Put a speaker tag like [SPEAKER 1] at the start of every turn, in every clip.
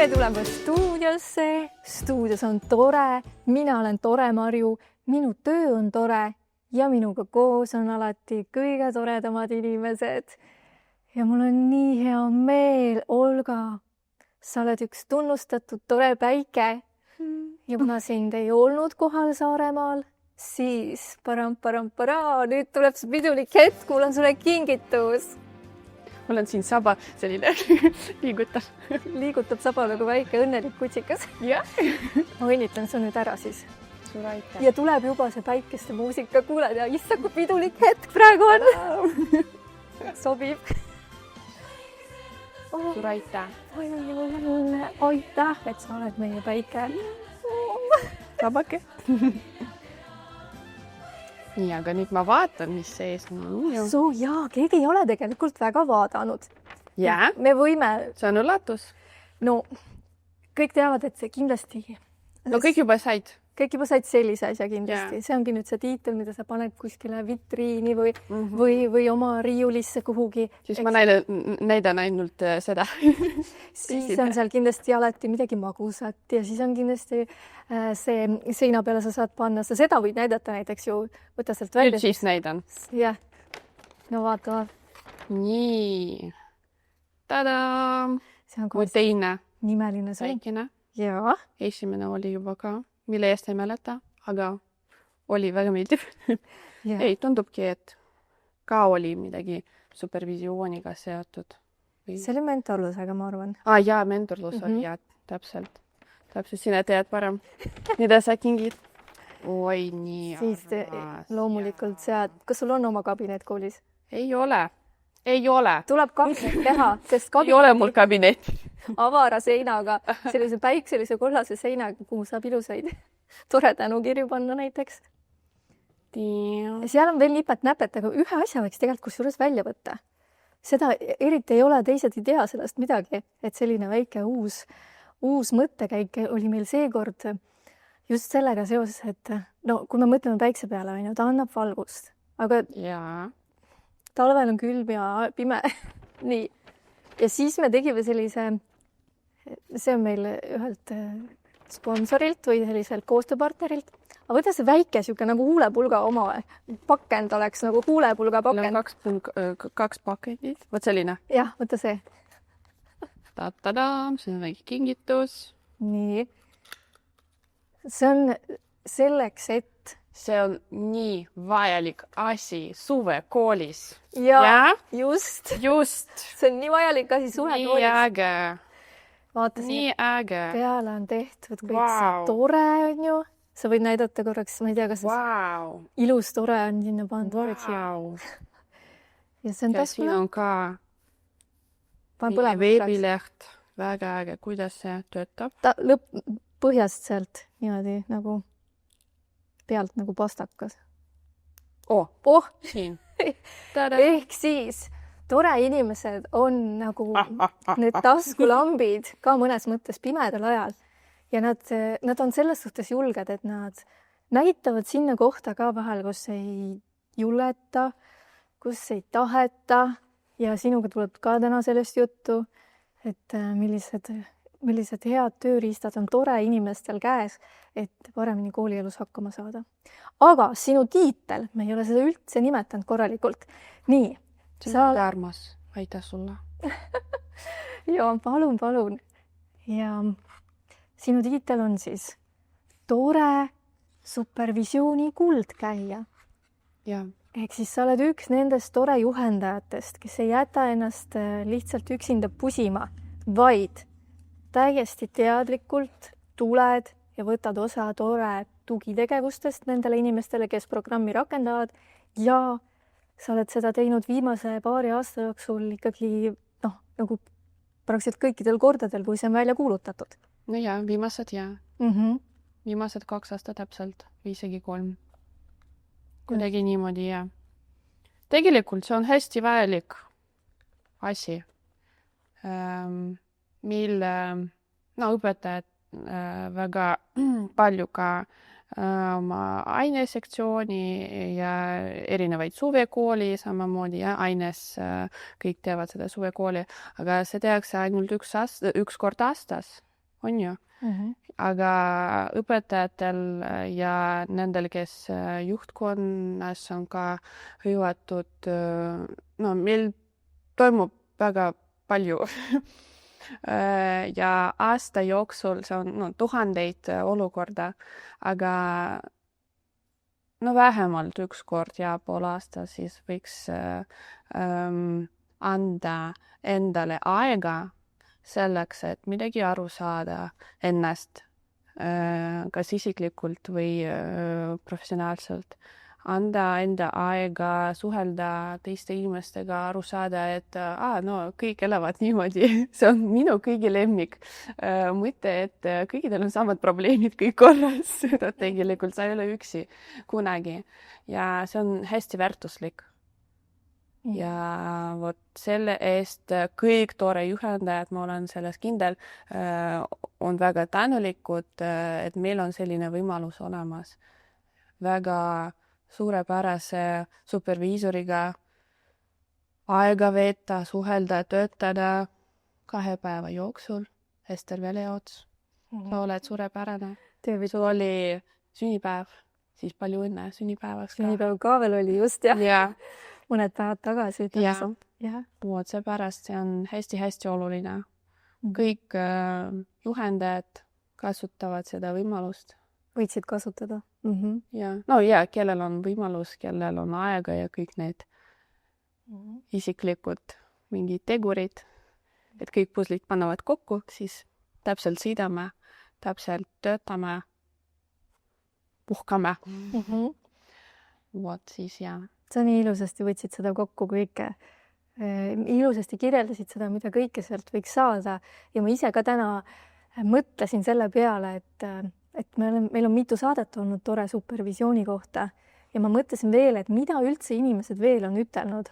[SPEAKER 1] tere tulemast stuudiosse. Stuudios on tore, mina olen tore Marju, minu töö on tore ja minuga koos on alati kõige toredamad inimesed. Ja mul on nii hea meel, Olga, sa oled üks tunnustatud tore päike. Ja kuna sind ei olnud kohal Saaremaal, siis nüüd tuleb see pidulik hetk, mul on sulle kingitus.
[SPEAKER 2] Mul on siin saba selline liigutab
[SPEAKER 1] saba nagu väike õnnelik kutsikas.
[SPEAKER 2] Jah.
[SPEAKER 1] Ma õnnitlen su nüüd ära siis.
[SPEAKER 2] Suur aitäh.
[SPEAKER 1] Ja tuleb juba see päikeste muusika, kuuled ja issa, kui pidulik hetk praegu on. Sobib.
[SPEAKER 2] Suur aitäh.
[SPEAKER 1] Aitäh, et sa oled meie päike.
[SPEAKER 2] Sabake. Nii, aga nüüd ma vaatan, mis sees on.
[SPEAKER 1] Jaa, keegi ei ole tegelikult väga vaadanud.
[SPEAKER 2] Jaa.
[SPEAKER 1] Me võime...
[SPEAKER 2] See on üllatus.
[SPEAKER 1] No, kõik teavad, et see kindlasti...
[SPEAKER 2] No kõik juba said
[SPEAKER 1] sellise asja kindlasti. See ongi nüüd see tiitel, mida sa paned kuskile vitriini või oma riiulisse kuhugi.
[SPEAKER 2] Siis ma näidan ainult seda.
[SPEAKER 1] Siis on seal kindlasti alati midagi magusat ja siis on kindlasti see seina peale sa saad panna. Sa seda võid näidata näiteks ju, võtta sealt välja.
[SPEAKER 2] Nüüd siis näidan.
[SPEAKER 1] Jah. No vaata.
[SPEAKER 2] Nii. Tada!
[SPEAKER 1] See on
[SPEAKER 2] mu teine
[SPEAKER 1] nimeline see.
[SPEAKER 2] Väikene.
[SPEAKER 1] Jaa.
[SPEAKER 2] Esimene oli juba ka. Mille eest ei mäleta, aga oli väga meeldiv.
[SPEAKER 1] Yeah.
[SPEAKER 2] Ei, tundubki, et ka oli midagi supervisiooniga seotud.
[SPEAKER 1] See oli mentorlusega, ma arvan.
[SPEAKER 2] Jaa, mentorlus oli, jah, täpselt. Täpselt, sina tead parem. Mida sa kingid? Oi, nii
[SPEAKER 1] siis loomulikult sead. Kas sul on oma kabinet koolis?
[SPEAKER 2] Ei ole.
[SPEAKER 1] Tuleb kabinet teha, sest
[SPEAKER 2] ei ole mul kabinet.
[SPEAKER 1] Avara seinaga, sellise päikselise kollase seinaga, kuhu saab ilusaid tore tänukirju panna näiteks. Seal on veel nipet-näpet, aga ühe asja võiks tegelikult kusjuures välja võtta. Seda eriti ei ole, teised ei tea sellest midagi, et selline väike uus mõttekäik oli meil seekord just sellega seoses, et kui me mõtleme päikse peale, ta annab valgust, aga talvel on külm ja pime. Nii. Ja siis me tegime sellise, see on meil ühelt sponsorilt või selliselt koostööpartnerilt, aga võta see väike siuke nagu huulepulga oma pakend oleks nagu huulepulga pakend.
[SPEAKER 2] Kaks pakendit. Võt selline?
[SPEAKER 1] Jah, võta see.
[SPEAKER 2] Ta-ta-da, see on väike kingitus.
[SPEAKER 1] Nii. See on selleks, et
[SPEAKER 2] see on nii vajalik asi suvekoolis.
[SPEAKER 1] Ja? Just.
[SPEAKER 2] See
[SPEAKER 1] on nii vajalik asi suvekoolis.
[SPEAKER 2] Nii äge.
[SPEAKER 1] Vaata
[SPEAKER 2] nii äge.
[SPEAKER 1] Peale on tehtud kõik see tore on ju. Sa võid näidata korraks, ma ei tea, kas ilus tore on sinna pandud. Ja see on
[SPEAKER 2] ja siin on ka veebileht. Väga äge, kuidas see töötab.
[SPEAKER 1] Ta põhjast sealt niimoodi nagu pealt nagu pastakas.
[SPEAKER 2] Siin.
[SPEAKER 1] Ehk siis tore inimesed on nagu need taskulambid ka mõnes mõttes pimedal ajal. Ja nad on selles suhtes julged, et nad näitavad sinna kohta ka vahel, kus ei juleta, kus ei taheta ja sinuga tuleb ka täna sellest juttu, et millised head tööriistad on tore inimestel käes, et paremini koolielus hakkama saada. Aga sinu tiitel, me ei ole seda üldse nimetanud korralikult. Nii.
[SPEAKER 2] See on armas. Aitäh sulle.
[SPEAKER 1] Ja palun. Ja sinu tiitel on siis tore supervisiooni kuldkäija.
[SPEAKER 2] Ja.
[SPEAKER 1] Ehk siis sa oled üks nendest tore juhendajatest, kes ei jäta ennast lihtsalt üksinda pusima, vaid täiesti teadlikult tuled ja võtad osa tore tugitegevustest nendele inimestele, kes programmi rakendavad ja sa oled seda teinud viimase paari aasta jooksul ikkagi nagu praktiliselt kõikidel kordadel, kui see on välja kuulutatud.
[SPEAKER 2] No ja, viimased Viimased 2 aastat täpselt, või isegi 3. Kuidagi niimoodi, ja. Tegelikult see on hästi vajalik asi, mille õpetajad väga palju ka oma ainesektsiooni ja erinevaid suvekooli samamoodi ja aines kõik teevad seda suvekooli, aga see tehakse ainult üks kord aastas on ju. Aga õpetajatel ja nendel, kes juhtkonnas on ka hõivatud, no meil toimub väga palju ja aasta jooksul see on tuhandeid olukorda, aga no vähemalt üks kord ja pool aasta siis võiks anda endale aega selleks, et midagi aru saada ennast, kas isiklikult või professionaalselt. Anda enda aega suhelda teiste inimestega, aru saada, et no kõik elavad niimoodi. See on minu kõigi lemmik mõte, et kõigil on samad probleemid kõik korras. Tegelikult sa ei ole üksi kunagi ja see on hästi väärtuslik. Ja vot selle eest kõik tore juhendajad, ma olen selles kindel, on väga tänulikud, et meil on selline võimalus olemas. Väga suurepärase superviisoriga aega veeta, suhelda, töötada 2 päeva jooksul. Ester Veleots, sa oled suurepärane. Sul oli sünnipäev, siis palju õnne sünnipäevaks.
[SPEAKER 1] Sünnipäev ka veel oli just, jah.
[SPEAKER 2] Ja.
[SPEAKER 1] Mõned päevad tagasi.
[SPEAKER 2] Vot seepärast see on hästi-hästi oluline. Kõik juhendajad kasutavad seda võimalust.
[SPEAKER 1] Võitsid kasutada.
[SPEAKER 2] Ja, kellel on võimalus, kellel on aega ja kõik need isiklikud mingid tegurid, et kõik puslid panevad kokku, siis täpselt sõidame, täpselt töötame, puhkame. Vot siis, jah.
[SPEAKER 1] Sa nii ilusasti võtsid seda kokku kõike. Ilusasti kirjeldasid seda, mida kõike sealt võiks saada. Ja ma ise ka täna mõtlesin selle peale, et meil on mitu saadet olnud tore supervisiooni kohta. Ja ma mõtlesin veel, et mida üldse inimesed veel on ütelnud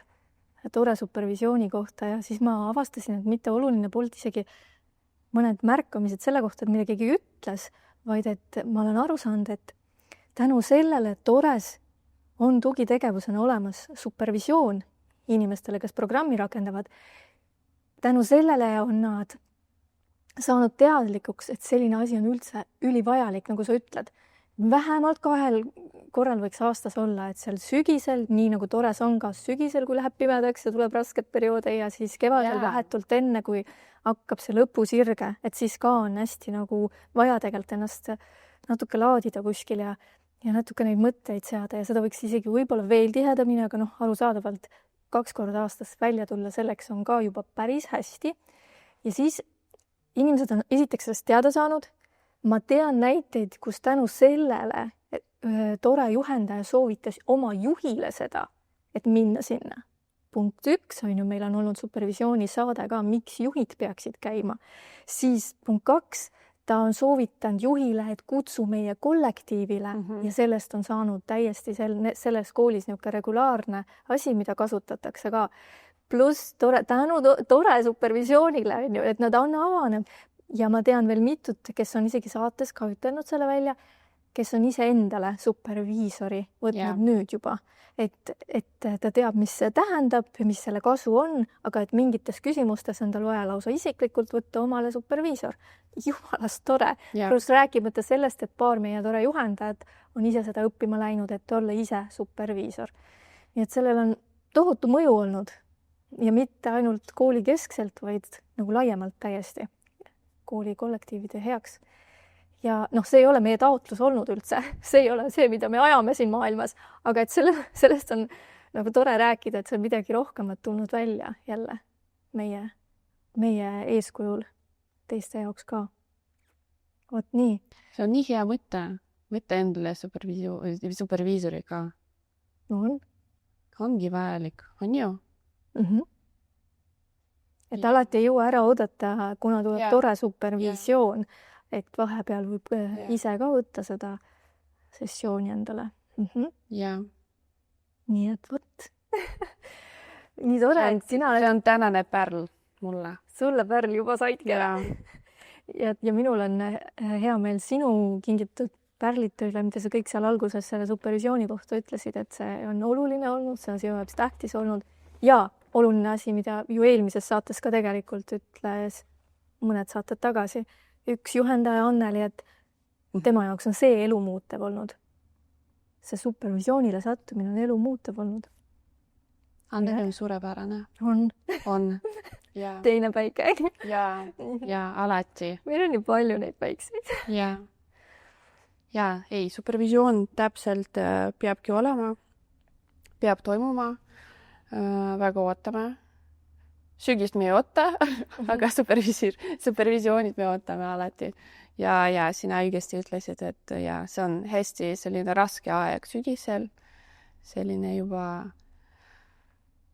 [SPEAKER 1] tore supervisiooni kohta. Ja siis ma avastasin, et mitte oluline polnud isegi mõned märkamised selle kohta, et mida keegi ütles, vaid et ma olen aru saanud, et tänu sellele tores on tugitegevusena olemas supervisioon inimestele, kes programmi rakendavad. Tänu sellele on nad saanud teadlikuks, et selline asi on üldse ülivajalik, nagu sa ütled. Vähemalt 2 korral võiks aastas olla, et seal sügisel, nii nagu tores on ka sügisel, kui läheb pimedaks ja tuleb rasket perioode ja siis kevadel vahetult enne, kui hakkab see lõpusirge, et siis ka on hästi nagu vaja tegelikult ennast natuke laadida kuskil ja natuke neid mõtteid seada ja seda võiks isegi võib-olla veel tihedamini, aga arusaadavalt 2 korda aastas välja tulla, selleks on ka juba päris hästi. Ja siis inimesed on esiteks sellest teada saanud. Ma tean näiteid, kus tänu sellele tore juhendaja soovitas oma juhile seda, et minna sinna. Punkt 1 on ju, meil on olnud supervisiooni saade ka, miks juhid peaksid käima. Siis punkt 2, ta on soovitanud juhile, et kutsu meie kollektiivile ja sellest on saanud täiesti selles koolis niisugune regulaarne asi, mida kasutatakse ka. Pluss tänu tore supervisioonile, et nad on avanenud ja ma tean veel mitut, kes on isegi saates ka ütelnud selle välja, kes on ise endale superviisori võtnud nüüd juba. Et ta teab, mis see tähendab, mis selle kasu on, aga et mingites küsimustes on tal vaja lausa isiklikult võtta omale superviisor. Jumalast tore. Pluss rääkimata sellest, et paar meie tore juhendajad on ise seda õppima läinud, et olla ise superviisor. Nii et sellel on tohutu mõju olnud ja mitte ainult kooli keskselt, vaid nagu laiemalt täiesti kooli kollektiivide heaks. Ja see ei ole meie taotlus olnud üldse. See ei ole see, mida me ajame siin maailmas, aga et sellest on nagu tore rääkida, et see on midagi rohkemat tulnud välja jälle meie eeskujul teiste jaoks ka. Vot nii.
[SPEAKER 2] See on nii hea mõte endale superviisoriga.
[SPEAKER 1] On.
[SPEAKER 2] Ongi vajalik, on ju?
[SPEAKER 1] Et alati ei jõua ära oodata, kuna tuleb tore supervisioon, et vahepeal võib ise ka võtta seda sessiooni endale. Nii et võt. Nii tore, et sina
[SPEAKER 2] see on tänane pärl mulle.
[SPEAKER 1] Sulle pärl juba saidki ära. Ja minul on hea meel sinu kingitud pärlite üle, mida sa kõik seal alguses selle supervisiooni kohta ütlesid, et see on oluline olnud, see on sinu jaoks tähtis olnud ja oluline asi, mida ju eelmises saates ka tegelikult ütles mõned saated tagasi, üks juhendaja Anneli, et tema jaoks on see elu muutev olnud. See supervisioonile sattumine on elu muutev olnud.
[SPEAKER 2] Anneli on suurepärane. On. Ja.
[SPEAKER 1] Teine päike.
[SPEAKER 2] Ja alati.
[SPEAKER 1] Meil on nii palju neid päikseid.
[SPEAKER 2] Ja, ei, supervisioon täpselt peabki olema, peab toimuma, väga ootame. Sügist me ei oota, aga supervisioonid me ootame alati. Ja sina õigesti ütlesid, et ja, see on hästi selline raske aeg sügisel, selline juba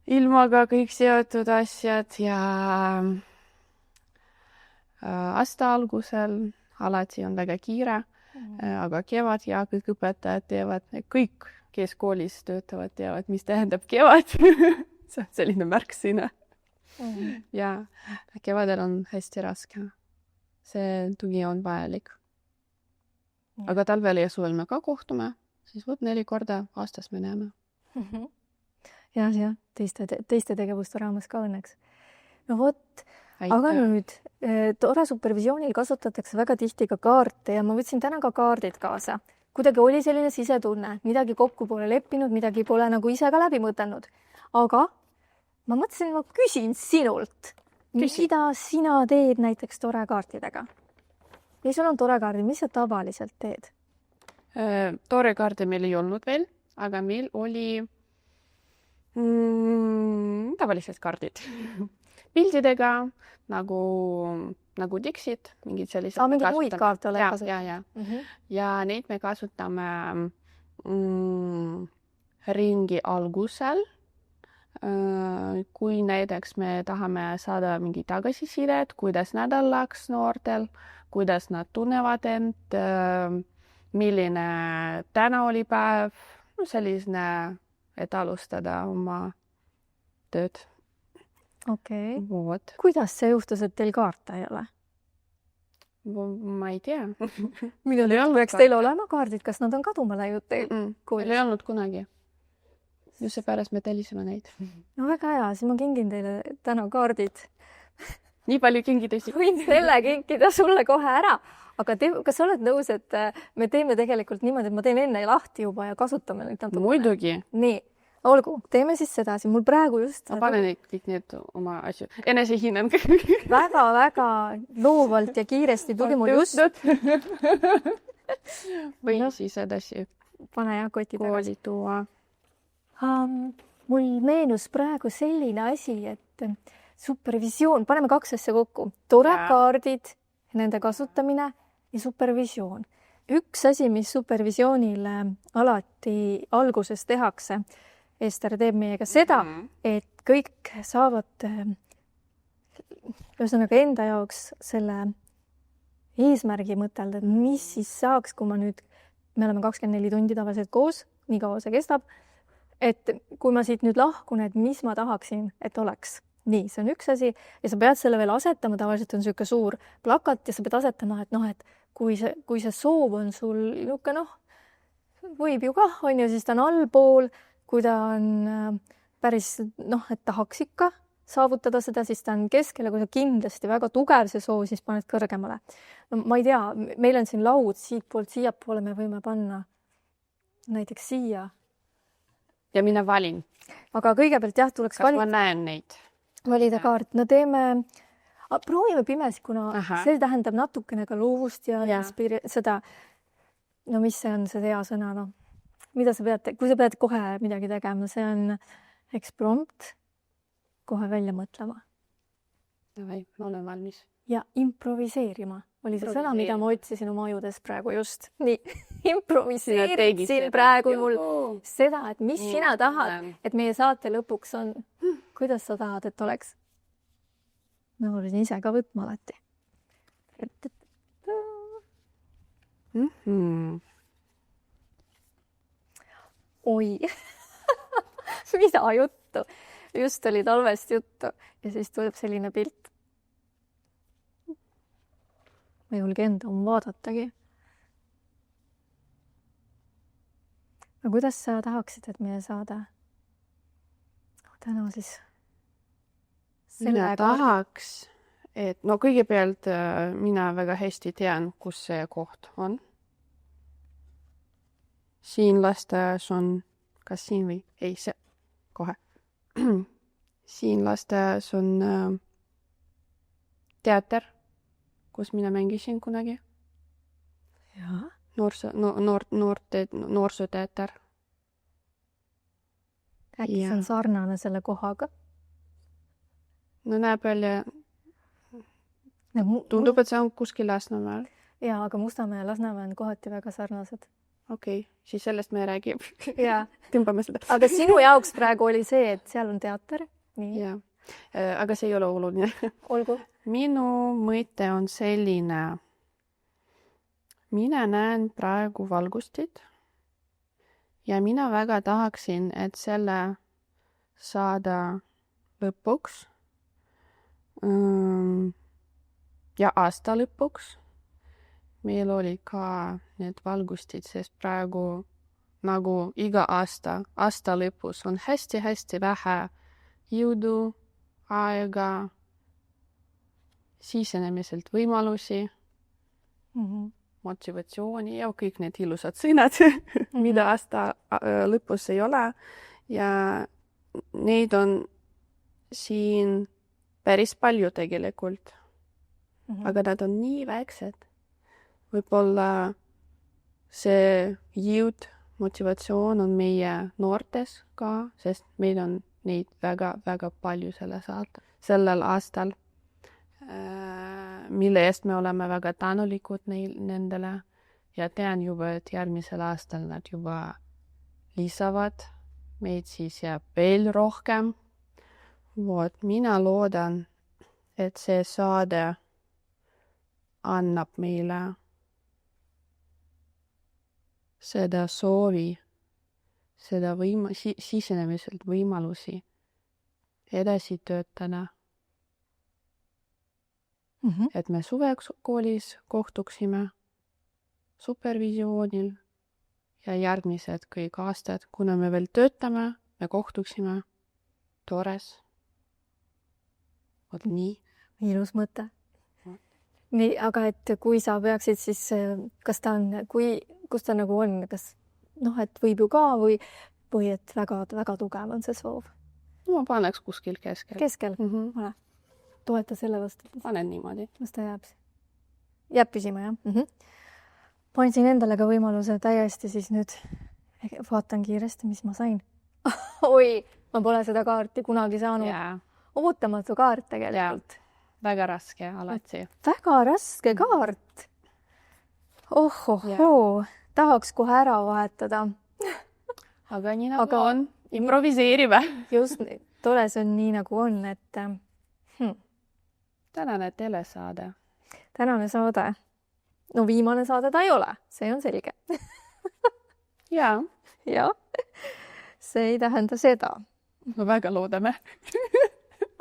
[SPEAKER 2] ilmaga kõik seotud asjad ja aasta algusel alati on väga kiire, aga kevad ja kõik õpetajad teevad, kõik, kes koolis töötavad, teavad, mis tähendab kevad. See on selline märksõna. Ja kevadel on hästi raske. See tugi on vajalik. Aga talvel ja suvel me ka kohtume, siis 4 korda aastas me näeme.
[SPEAKER 1] Ja, teiste tegevuste raames ka õnneks. No vot, aga nüüd tore supervisioonil kasutatakse väga tihti ka kaarte ja ma võtsin täna ka kaardid kaasa. Kuidagi oli selline sisetunne, midagi kokku pole leppinud, midagi pole nagu ise ka läbi mõtelnud. Aga ma mõtlesin, ma küsin sinult, mida sina teed näiteks tore kaartidega? Ja sul on tore kaardid, mis sa tavaliselt teed?
[SPEAKER 2] Tore kaarte meil ei olnud veel, aga meil oli tavalised kaardid. Pildidega, nagu tiksid, mingid sellised.
[SPEAKER 1] Mingid muid kaarte ole
[SPEAKER 2] kasutanud. Ja neid me kasutame ringi algusel. Kui näiteks me tahame saada mingi tagasisidet, kuidas nädal läks noortel, kuidas nad tunnevad end, milline täna oli päev, selline, et alustada oma tööd.
[SPEAKER 1] Okei.
[SPEAKER 2] Vot.
[SPEAKER 1] Kuidas see juhtus, et teil kaarte ei ole?
[SPEAKER 2] Ma ei tea.
[SPEAKER 1] Millal peaks teil olema kaardid? Kas nad on kaduma läinud teil?
[SPEAKER 2] Meil ei olnud kunagi. Just seepärast me tellisime neid.
[SPEAKER 1] No väga hea, siis ma kingin teile täna kaardid.
[SPEAKER 2] Nii palju kingidesi.
[SPEAKER 1] Võin selle kinkida sulle kohe ära. Aga kas sa oled nõus, et me teeme tegelikult niimoodi, et ma teen enne lahti juba ja kasutame neid natuke?
[SPEAKER 2] Muidugi.
[SPEAKER 1] Nii, olgu, teeme siis sedasi. Mul praegu just...
[SPEAKER 2] Ma panen kõik need oma asju. Enese hinnang.
[SPEAKER 1] Väga loovalt ja kiiresti tuli mul just.
[SPEAKER 2] Või siis edasi.
[SPEAKER 1] Pane ja koti
[SPEAKER 2] kooli tuua.
[SPEAKER 1] Mul meenus praegu selline asi, et supervisioon, paneme 2 asja kokku. Tore kaardid, nende kasutamine ja supervisioon. Üks asi, mis supervisioonil alati alguses tehakse, Ester teeb meiega seda, et kõik saavad ühesõnaga enda jaoks selle eesmärgi mõtelda, et mis siis saaks, kui me oleme 24 tundi tavaliselt koos, nii kaua see kestab, et kui ma siit nüüd lahkun, et mis ma tahaksin, et oleks. Nii, see on üks asi ja sa pead selle veel asetama, tavaliselt on selline suur plakat ja sa pead asetama, et kui see soov on sul niisugune, võib ju kah, on ju, siis ta on allpool, kui ta on päris, et tahaks ikka saavutada seda, siis ta on keskel ja kui sa kindlasti väga tugev see soov, siis paned kõrgemale. No, ma ei tea, meil on siin laud siitpoolt siiapoole, me võime panna näiteks siia.
[SPEAKER 2] Ja mina valin.
[SPEAKER 1] Aga kõigepealt tuleks
[SPEAKER 2] valida. Kas ma näen neid?
[SPEAKER 1] Valida kaart. No proovime pimesi, kuna see tähendab natukene ka loovust ja seda, no mis see on see hea sõna, mida sa pead, kui sa pead kohe midagi tegema, see on eksprompt, kohe välja mõtlema.
[SPEAKER 2] Ma olen valmis.
[SPEAKER 1] Ja improviseerima oli see sõna, mida ma otsisin oma ajudes praegu just. Nii, improviseerisin praegu mul seda, et mis sina tahad, et meie saate lõpuks on, kuidas sa tahad, et oleks. Ma olen ise ka võtma alati. Oi, mida juttu. Just oli talvest juttu ja siis tuleb selline pilt. Ma ei julge enda vaadatagi. Aga kuidas sa tahaksid, et meie saada täna siis?
[SPEAKER 2] Mina tahaks, et no kõigepealt mina väga hästi tean, kus see koht on. Siin lasteaias on, kas siin või? Ei, see, kohe. Siin lasteaias on teater, kus mina mängisin kunagi.
[SPEAKER 1] Jaa.
[SPEAKER 2] Noorsooteater.
[SPEAKER 1] Äkki see on sarnane selle kohaga?
[SPEAKER 2] No näeb välja, tundub, et see on kuskil Lasnamäel.
[SPEAKER 1] Jaa, aga Mustamäe ja Lasnamäe on kohati väga sarnased.
[SPEAKER 2] Okei, siis sellest me räägime.
[SPEAKER 1] Jaa.
[SPEAKER 2] Tõmbame seda.
[SPEAKER 1] Aga sinu jaoks praegu oli see, et seal on teater. Nii.
[SPEAKER 2] Jaa. Aga see ei ole oluline.
[SPEAKER 1] Olgu.
[SPEAKER 2] Minu mõte on selline. Mina näen praegu valgustit ja mina väga tahaksin, et selle saada lõpuks ja aasta lõpuks. Meil oli ka need valgustid, sest praegu nagu iga aasta lõpus on hästi-hästi vähe jõudu, aega, sisenemiselt võimalusi, motivatsiooni ja kõik need ilusad sõnad, mida aasta lõpus ei ole. Ja neid on siin päris palju tegelikult. Aga nad on nii väiksed. Võib-olla see jõud, motivatsioon on meie noortes ka, sest meil on neid väga-väga palju sellel aastal, mille eest me oleme väga tänulikud nendele ja tean juba, et järgmisel aastal nad juba lisavad meid, siis jääb veel rohkem. Mina loodan, et see saade annab meile seda soovi, seda sisenemiselt võimalusi edasi töötada. Et me suvekoolis kohtuksime supervisioonil ja järgmised kõik aastad, kuna me veel töötame, me kohtuksime tores. Vot nii.
[SPEAKER 1] Ilus mõte. Nii, aga et kui sa peaksid, siis kas ta on, kus ta nagu on, kas et võib ju ka või et väga tugev on see soov?
[SPEAKER 2] No ma paneks kuskil keskel.
[SPEAKER 1] Keskel? Ole. Toeta selle vastu.
[SPEAKER 2] Panen niimoodi.
[SPEAKER 1] Las ta jääb. Jääb püsima, jah? Panin endale ka võimaluse täiesti siis nüüd vaatan kiiresti, mis ma sain. Oi, ma pole seda kaarti kunagi saanud.
[SPEAKER 2] Yeah.
[SPEAKER 1] Ootamatu kaart tegelikult.
[SPEAKER 2] Yeah. Väga raske alati.
[SPEAKER 1] Väga raske kaart. Yeah. Tahaks kohe ära vahetada.
[SPEAKER 2] Aga nii nagu on. Improviseerime.
[SPEAKER 1] Just, tore see on nii nagu on, et
[SPEAKER 2] tänane telesaade.
[SPEAKER 1] Tänane saade. No viimane saade ta ei ole, see on selge.
[SPEAKER 2] Jaa.
[SPEAKER 1] Ja. See ei tähenda seda.
[SPEAKER 2] No väga loodame.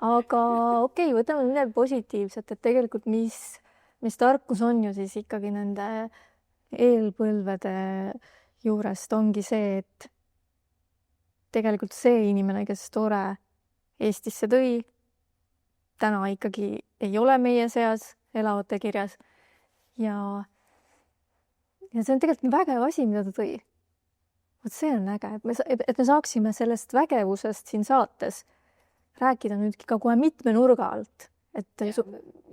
[SPEAKER 1] Aga okei, võtame midagi positiivset, et tegelikult mis tarkus on ju siis ikkagi nende eelpõlvede juurest ongi see, et tegelikult see inimene, kes tore Eestisse tõi, täna ikkagi ei ole meie seas elavate kirjas. Ja see on tegelikult vägev asi, mida ta tõi. Vot see on äge, et me saaksime sellest vägevusest siin saates rääkida nüüdki ka kohe mitme nurga alt. Et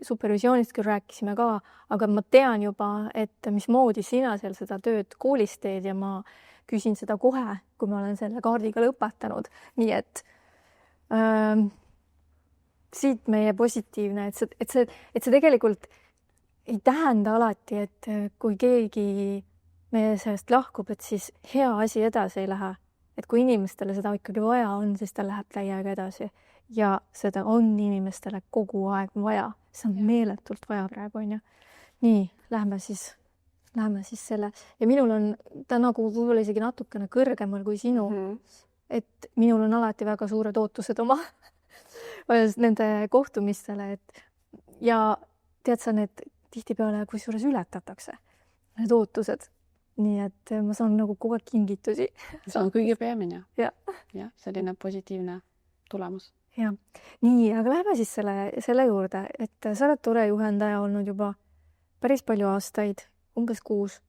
[SPEAKER 1] supervisioonist küll rääkisime ka, aga ma tean juba, et mismoodi sina seal seda tööd koolis teed ja ma küsin seda kohe, kui ma olen selle kaardiga lõpetanud. Nii et siit meie positiivne, et see tegelikult ei tähenda alati, et kui keegi meie seast lahkub, et siis hea asi edasi ei lähe. Et kui inimestele seda ikkagi vaja on, siis ta läheb täiega edasi. Ja seda on inimestele kogu aeg vaja. See on meeletult vaja praegu, on ju. Nii, lähme siis selle. Ja minul on ta nagu võib-olla isegi natukene kõrgemal kui sinu. Et minul on alati väga suured ootused oma nende kohtumistele. Ja tead sa, need tihtipeale kusjuures ületatakse, need ootused. Nii et ma saan nagu kogu aeg kingitusi.
[SPEAKER 2] See on kõige peamine.
[SPEAKER 1] Ja,
[SPEAKER 2] selline positiivne tulemus.
[SPEAKER 1] jah, nii, aga lähme siis selle juurde, et sa oled tore juhendaja olnud juba päris palju aastaid, umbes 6.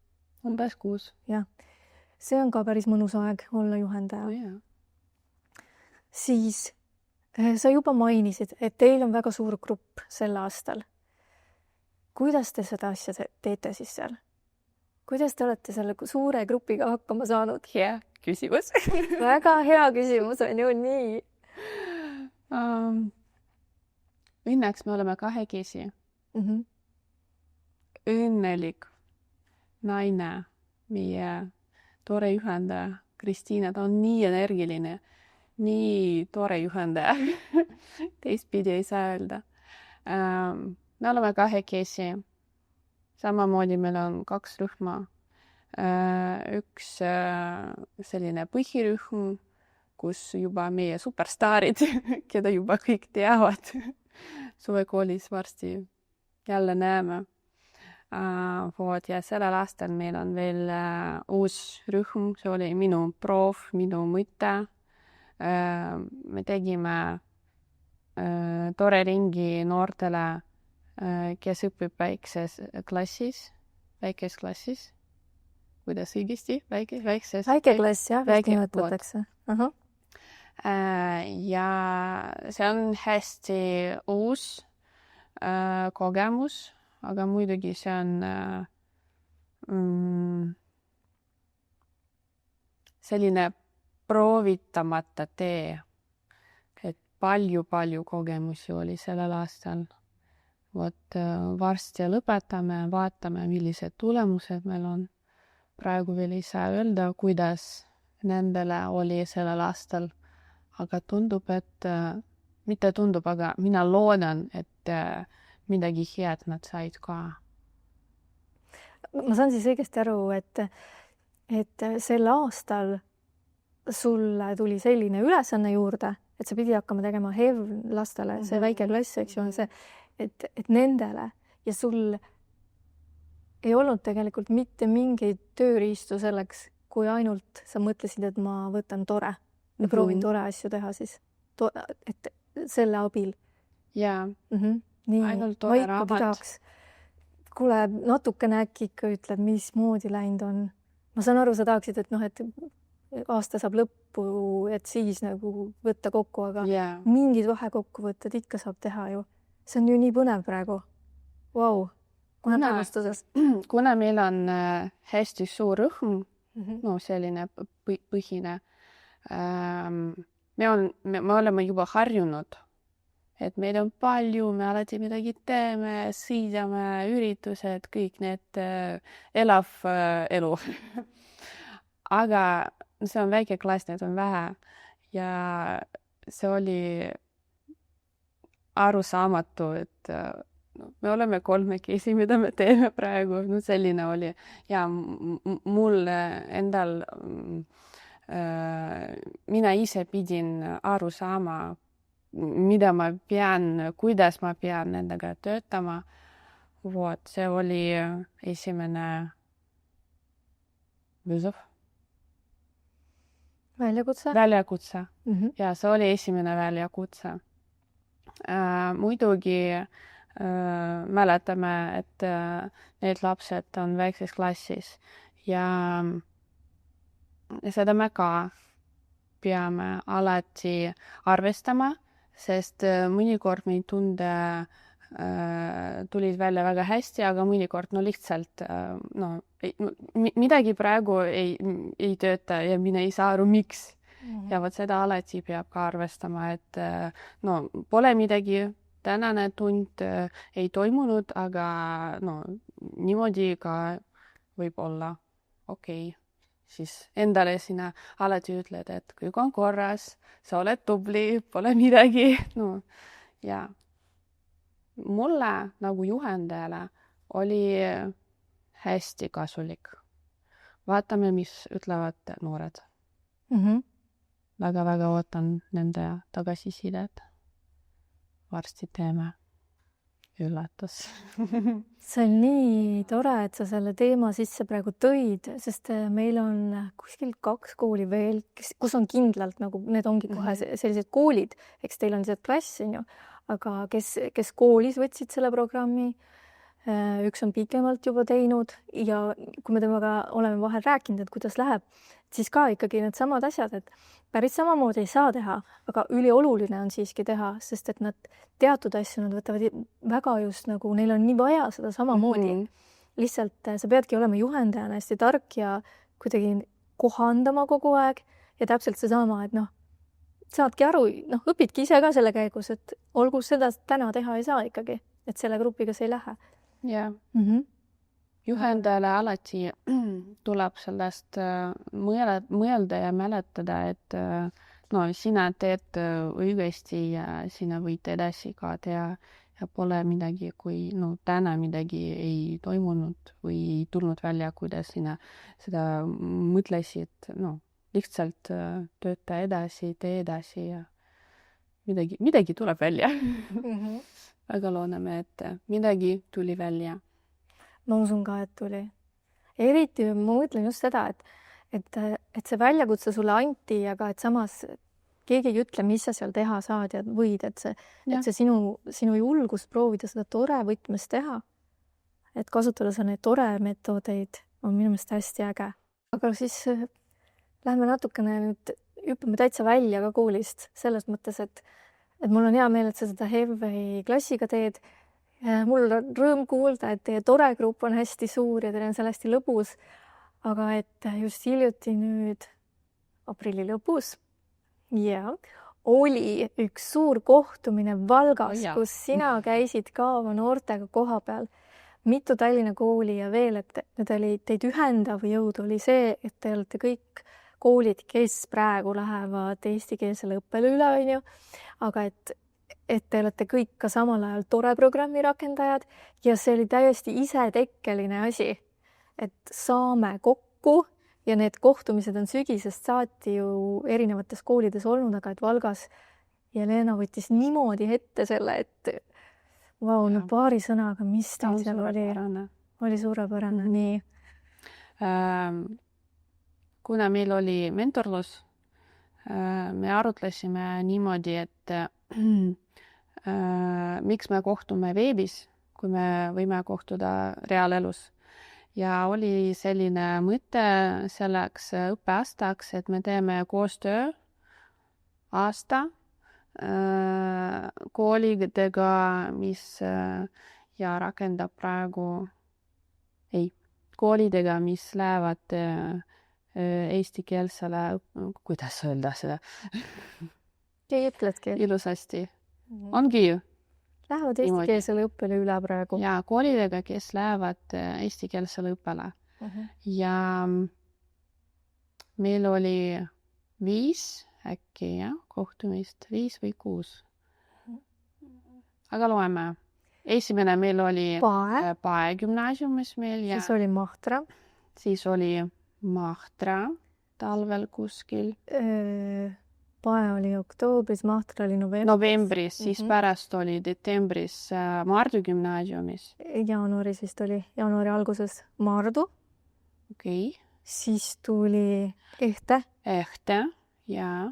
[SPEAKER 2] Umbes 6.
[SPEAKER 1] jah, see on ka päris mõnus aeg olla juhendaja.
[SPEAKER 2] Yeah.
[SPEAKER 1] Siis sa juba mainisid, et teil on väga suur grupp sel aastal. Kuidas te seda asja teete siis seal? Kuidas te olete selle suure grupiga hakkama saanud?
[SPEAKER 2] Hea küsimus.
[SPEAKER 1] Väga hea küsimus on ju, nii.
[SPEAKER 2] Õnneks me oleme kahekesi. Õnnelik naine, meie tore juhendaja Kristiina, ta on nii energiline, nii tore juhendaja. Teistpidi ei saa öelda. Me oleme kahekesi. Samamoodi meil on 2 rühma. Üks selline põhirühm, kus juba meie superstaarid, keda juba kõik teavad, suvekoolis varsti jälle näeme. Ja sellel aastal meil on veel uus rühm, see oli minu proov, minu mõte. Me tegime tore ringi noortele, kes õpib väikses klassis. Kuidas õigesti? Väikses.
[SPEAKER 1] Väike klass, jah, vist nimetatakse.
[SPEAKER 2] Ja see on hästi uus kogemus, aga muidugi see on selline proovitamata tee, et palju kogemusi oli sellel aastal. Varsti lõpetame, vaatame, millised tulemused meil on. Praegu veel ei saa öelda, kuidas nendele oli sellel aastal. Aga tundub, et mitte tundub, aga mina loodan, et midagi head nad said ka.
[SPEAKER 1] Ma saan siis õigesti aru, et sel aastal sulle tuli selline ülesanne juurde, et sa pidi hakkama tegema HEV-lastele, see väike klass, eks ju, et nendele ja sul ei olnud tegelikult mitte mingeid tööriistu selleks, kui ainult sa mõtlesid, et ma võtan tore ja proovin tore asju teha siis, et selle abil.
[SPEAKER 2] Jaa,
[SPEAKER 1] nii,
[SPEAKER 2] ainult tore raamat.
[SPEAKER 1] Kuule, natukene äkki ikka ütled, mismoodi läinud on. Ma saan aru, sa tahaksid, et et aasta saab lõppu, et siis nagu võtta kokku, aga mingid vahekokkuvõtted ikka saab teha ju. See on ju nii põnev praegu. Vau,
[SPEAKER 2] kuna meil on hästi suur rühm, selline põhine, me oleme juba harjunud, et meid on palju, me alati midagi teeme, sõidame, üritused, kõik need elav elu. Aga see on väike klass, need on vähe ja see oli arusaamatu, et me oleme 3, mida me teeme praegu. Selline oli. Ja mul endal, mina ise pidin aru saama, mida ma pean, kuidas ma pean nendega töötama. See oli esimene vызов. Väljakutse. Ja see oli esimene väljakutse. Muidugi mäletame, et need lapsed on väikses klassis ja seda me ka peame alati arvestama, sest mõnikord meie tunde tulid välja väga hästi, aga mõnikord lihtsalt midagi praegu ei tööta ja mina ei saa aru, miks. Ja seda alati peab ka arvestama, et pole midagi, tänane tund ei toimunud, aga niimoodi ka võib olla okei. Siis endale sina alati ütled, et kõik on korras, sa oled tubli, pole midagi. Ja mulle nagu juhendajale oli hästi kasulik. Vaatame, mis ütlevad noored. Väga ootan nende tagasisidet. Varsti teeme. üllatus.
[SPEAKER 1] see on nii tore, et sa selle teema sisse praegu tõid, sest meil on kuskil 2 kooli veel, kus on kindlalt nagu need ongi kohe sellised koolid, eks teil on see klass, on ju, aga kes koolis võtsid selle programmi, üks on pikemalt juba teinud ja kui me temaga oleme vahel rääkinud, et kuidas läheb, siis ka ikkagi needsamad asjad, et päris samamoodi ei saa teha, aga ülioluline on siiski teha, sest et nad teatud asju nad võtavad väga just nagu neil on nii vaja seda samamoodi. Lihtsalt sa peadki olema juhendajana hästi tark ja kuidagi kohandama kogu aeg ja täpselt seesama, et noh, saadki aru, noh, õpidki ise ka selle käigus, et olgu seda täna teha ei saa ikkagi, et selle grupiga see ei lähe.
[SPEAKER 2] Jah. Juhendajale alati tuleb sellest mõelda ja mäletada, et no sina teed õigesti ja sina võid edasi ka teha ja pole midagi, kui no täna midagi ei toimunud või ei tulnud välja, kuidas sina seda mõtlesid, no lihtsalt tööta edasi, tee edasi ja midagi tuleb välja. Väga loodame, et midagi tuli välja.
[SPEAKER 1] Ma usun ka, et tuli. Eriti ma mõtlen just seda, et see väljakutse sulle anti, aga et samas keegi ei ütle, mis sa seal teha saad ja võid, et see sinu julgus proovida seda tore võtmes teha, et kasutada sa neid tore metodeid, on minu meelest hästi äge. Aga siis lähme natukene nüüd, hüppame täitsa välja ka koolist, selles mõttes, et mul on hea meel, et sa seda Hevvei klassiga teed. Mul on rõõm kuulda, et teie tore grupp on hästi suur ja teil on seal hästi lõbus, aga et just hiljuti nüüd aprilli lõpus oli üks suur kohtumine Valgas, kus sina käisid ka oma noortega koha peal. Mitu Tallinna kooli ja veel, et need oli teid ühendav jõud oli see, et te olete kõik koolid, kes praegu lähevad eestikeelsele õppele üle, on ju, aga et te olete kõik ka samal ajal tore programmi rakendajad ja see oli täiesti isetekkeline asi, et saame kokku ja need kohtumised on sügisest saati ju erinevates koolides olnud, aga et Valgas Jelena võttis niimoodi ette selle, et vau, no paari sõnaga, mis teil seal oli suurepärane, nii.
[SPEAKER 2] Kuna meil oli mentorlus, me arutlesime niimoodi, et miks me kohtume veebis, kui me võime kohtuda reaalelus. Ja oli selline mõte selleks õppeaastaks, et me teeme koostöö aasta koolidega, mis ja rakendab praegu koolidega, mis lähevad eestikeelsele, kuidas öelda seda?
[SPEAKER 1] Ei ütledki.
[SPEAKER 2] Ilusasti. Ongi ju?
[SPEAKER 1] Lähevad eestikeelsele õppele üle praegu.
[SPEAKER 2] Ja koolidega, kes lähevad eestikeelsele õppele. Ja meil oli 5 äkki kohtumist, 5 või 6. Aga loeme. Esimene meil oli Pae gümnaasiumis meil.
[SPEAKER 1] Siis oli Mahtra.
[SPEAKER 2] Siis oli Mahtra talvel kuskil.
[SPEAKER 1] Pae oli oktoobris, Mahtra oli
[SPEAKER 2] novembris, siis pärast oli detembris Maardu gümnaasiumis.
[SPEAKER 1] Jaanuaris vist oli, jaanuari alguses Maardu.
[SPEAKER 2] Okei.
[SPEAKER 1] Siis tuli Ehte.
[SPEAKER 2] Ehte, jaa.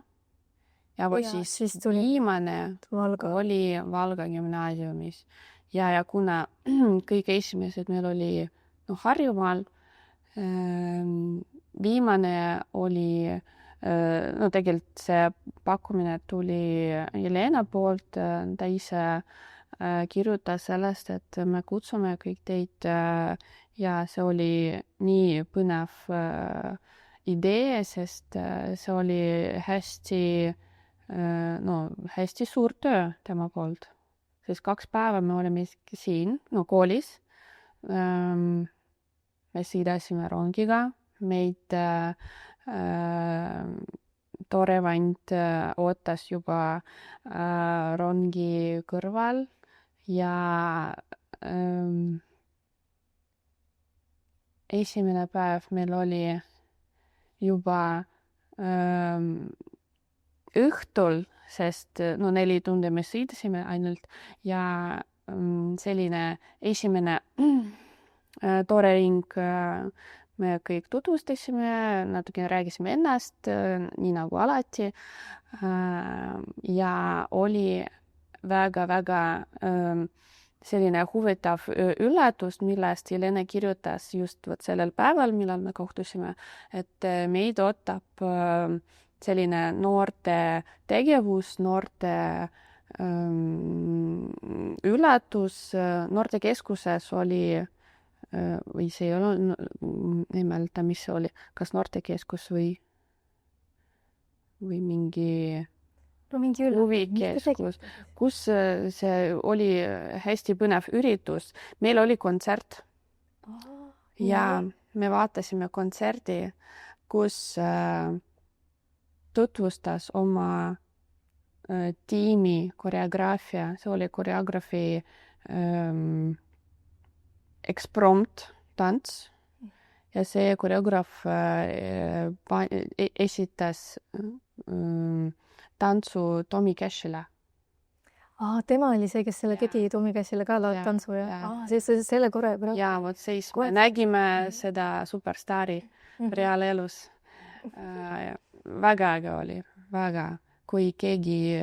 [SPEAKER 2] Ja siis viimane oli Valga gümnaasiumis. Ja kuna kõige esimesed meil oli Harjumaal, viimane oli tegelikult see pakkumine tuli Jelena poolt, ta ise kirjutas sellest, et me kutsume kõik teid ja see oli nii põnev idee, sest see oli hästi suur töö tema poolt. Sest 2 päeva me olime siin koolis. Me sõidasime rongiga, meid tore vand ootas juba rongi kõrval ja esimene päev meil oli juba õhtul, sest 4 tundi me sõidasime ainult ja selline esimene tore ring, me kõik tutvustasime, natuke rääkisime ennast, nii nagu alati. Ja oli väga-väga selline huvitav üllatus, millest Jelena kirjutas just sellel päeval, millal me kohtusime, et meid ootab selline noorte tegevus, noorte üllatus. Noortekeskuses oli või see ei ole, ei mäleta, mis see oli, kas noortekeskus või mingi huvikeskus, kus see oli hästi põnev üritus. Meil oli kontsert ja me vaatasime kontserdi, kus tutvustas oma tiimi koreograafia. See oli koreograafi eksprompt tants ja see koreograaf esitas tantsu Tommy Cashile.
[SPEAKER 1] Tema oli see, kes selle tegi Tommy Cashile ka tantsu ja selle koreograaf.
[SPEAKER 2] Ja vot siis me nägime seda superstaari reaalelus. Väga äge oli, väga. Kui keegi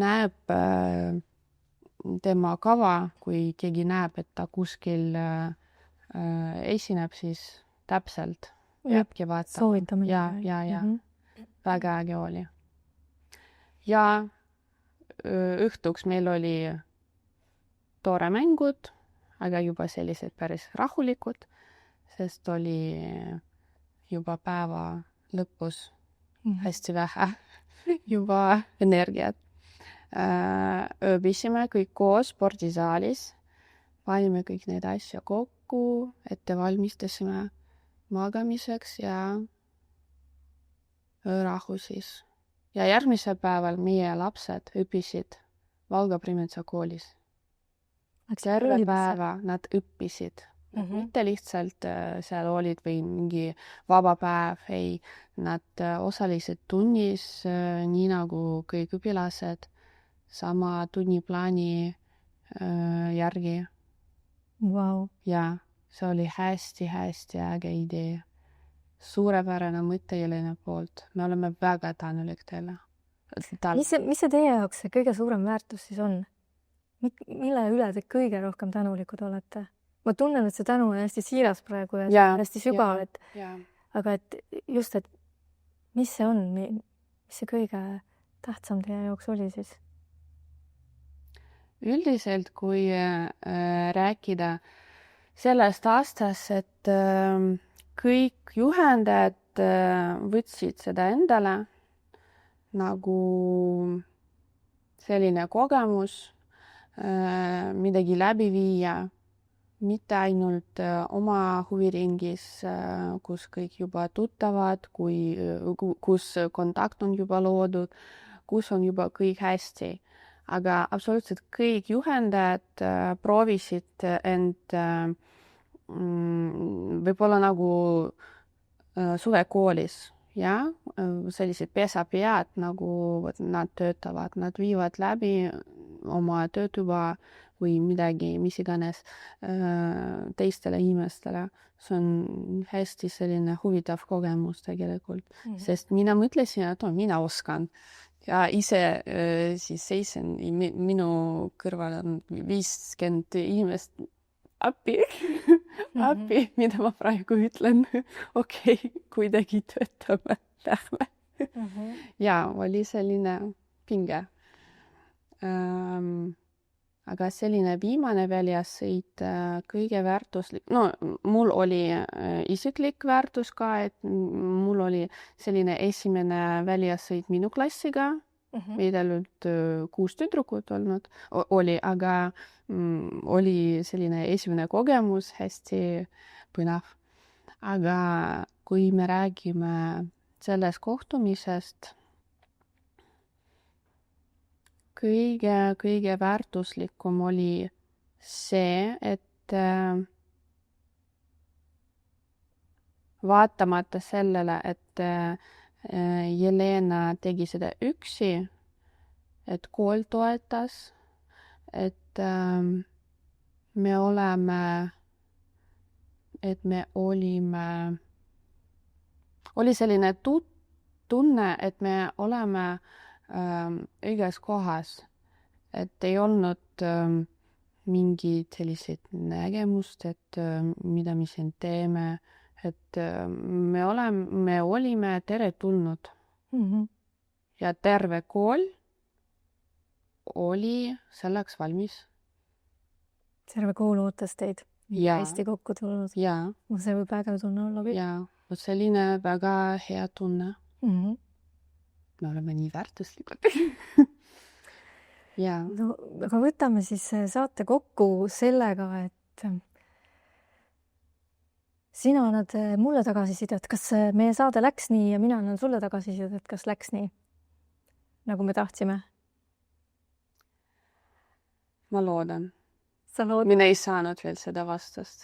[SPEAKER 2] näeb tema kava, kui keegi näeb, et ta kuskil esineb, siis täpselt peabki vaatama.
[SPEAKER 1] Soovitame.
[SPEAKER 2] Ja. Väga äge oli. Ja õhtuks meil oli tore mängud, aga juba sellised päris rahulikud, sest oli juba päeva lõpus hästi vähe juba energiat. Ööbisime kõik koos spordisaalis, panime kõik need asja kokku, ette valmistasime magamiseks ja öörahu siis. Ja järgmisel päeval meie lapsed õppisid Valga Primetsa koolis. Terve päeva nad õppisid. Mitte lihtsalt seal olid või mingi vaba päev, ei. Nad osalesid tunnis, nii nagu kõik õpilased, sama tunniplaani järgi.
[SPEAKER 1] Wow.
[SPEAKER 2] Ja see oli hästi äge idee. Suurepärane mõte Jelena poolt. Me oleme väga tänulik teile.
[SPEAKER 1] Mis see teie jaoks see kõige suurem väärtus siis on? Mille üle te kõige rohkem tänulikud olete? Ma tunnen, et see tänu on hästi siiras praegu ja hästi sügav, aga et just, et mis see on, mis see kõige tähtsam teie jaoks oli siis?
[SPEAKER 2] Üldiselt, kui rääkida sellest aastast, et kõik juhendajad võtsid seda endale nagu selline kogemus, midagi läbi viia, mitte ainult oma huviringis, kus kõik juba tuttavad, kus kontakt on juba loodud, kus on juba kõik hästi. Aga absoluutselt kõik juhendajad proovisid end võib-olla nagu suvekoolis, sellised pesapead, nagu nad töötavad, nad viivad läbi oma töötuba või midagi, mis iganes teistele inimestele. See on hästi selline huvitav kogemus tegelikult, sest mina mõtlesin, et mina oskan ja ise siis seisen, minu kõrval on 50 inimest appi, mida ma praegu ütlen. Okei, kuidagi töötame, lähme. Ja oli selline pinge. Aga selline viimane väljasõit kõige väärtuslik, mul oli isiklik väärtus ka, et mul oli selline esimene väljasõit minu klassiga, meid ainult 6 tüdrukut oli, aga oli selline esimene kogemus, hästi põnev. Aga kui me räägime sellest kohtumisest, kõige väärtuslikum oli see, et vaatamata sellele, et Jelena tegi seda üksi, et kool toetas, et me oleme, et me olime, oli selline tunne, et me oleme õiges kohas, et ei olnud mingid sellised nägemust, et mida me siin teeme, et me olime teretulnud ja terve kool oli selleks valmis.
[SPEAKER 1] Terve kool ootas teid.
[SPEAKER 2] Ja.
[SPEAKER 1] Hästi kokku tulnud.
[SPEAKER 2] Ja.
[SPEAKER 1] See võib äge tunne olla küll.
[SPEAKER 2] Ja, selline väga hea tunne. Me oleme nii väärtuslikud. Ja.
[SPEAKER 1] No, aga võtame siis saate kokku sellega, et sina annad mulle tagasisidet, kas meie saade läks nii ja mina annan sulle tagasisidet, kas läks nii, nagu me tahtsime?
[SPEAKER 2] Ma loodan.
[SPEAKER 1] Sa loodad?
[SPEAKER 2] Mina ei saanud veel seda vastust.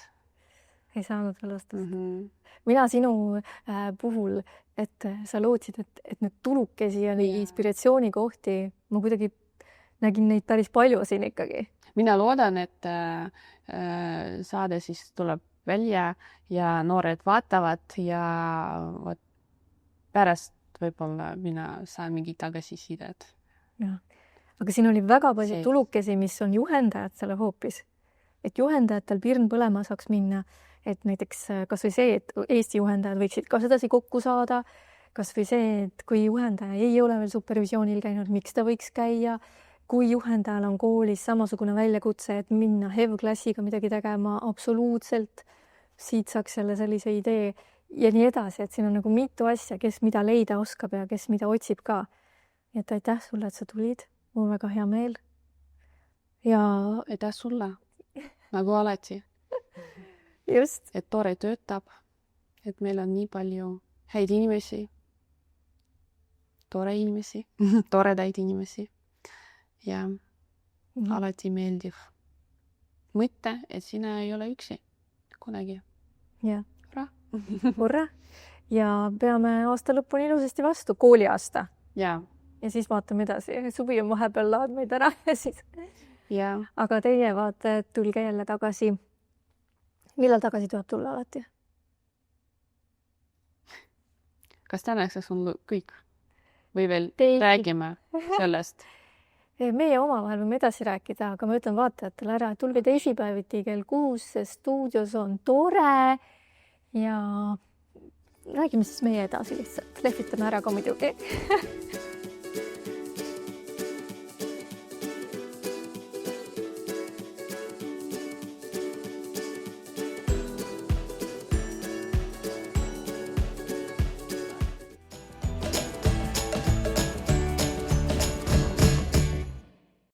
[SPEAKER 1] Ei saanud veel vastust. Mina sinu puhul, et sa lootsid, et need tulukesi ja neid inspiratsioonikohti, ma kuidagi nägin neid päris palju siin ikkagi.
[SPEAKER 2] Mina loodan, et saade siis tuleb välja ja noored vaatavad ja pärast võib-olla mina saan mingi tagasisidet.
[SPEAKER 1] Ja. Aga siin oli väga palju tulukesi, mis on juhendajatele hoopis. Et juhendajatel pirn põlema saaks minna, et näiteks kas või see, et Eesti juhendajad võiksid ka sedasi kokku saada, kas või see, et kui juhendaja ei ole veel supervisioonil käinud, miks ta võiks käia, kui juhendajal on koolis samasugune väljakutse, et minna HEV-klassiga midagi tegema, absoluutselt siit saaks jälle sellise idee ja nii edasi, et siin on nagu mitu asja, kes mida leida oskab ja kes mida otsib ka. Et aitäh sulle, et sa tulid. Mul väga hea meel. Ja
[SPEAKER 2] aitäh sulle, nagu alati.
[SPEAKER 1] Just.
[SPEAKER 2] Et tore töötab, et meil on nii palju häid inimesi, tore inimesi, toredaid inimesi ja alati meeldiv mõte, et sina ei ole üksi kunagi.
[SPEAKER 1] Ja.
[SPEAKER 2] Hurra!
[SPEAKER 1] Hurra! Ja peame aasta lõpuni ilusasti vastu, kooliaasta.
[SPEAKER 2] Ja
[SPEAKER 1] siis vaatame edasi. Suvi on vahepeal laad meid ära.
[SPEAKER 2] Ja.
[SPEAKER 1] Aga teie vaatajad, tulge jälle tagasi. Millal tagasi tuleb tulla alati?
[SPEAKER 2] Kas tänaseks on kõik? Või veel räägime sellest?
[SPEAKER 1] Meie omavahel võime edasi rääkida, aga ma ütlen vaatajatele ära, et tulge teisipäeviti kell 6, stuudios on tore ja räägime siis meie edasi lihtsalt. Lehvitame ära ka muidugi.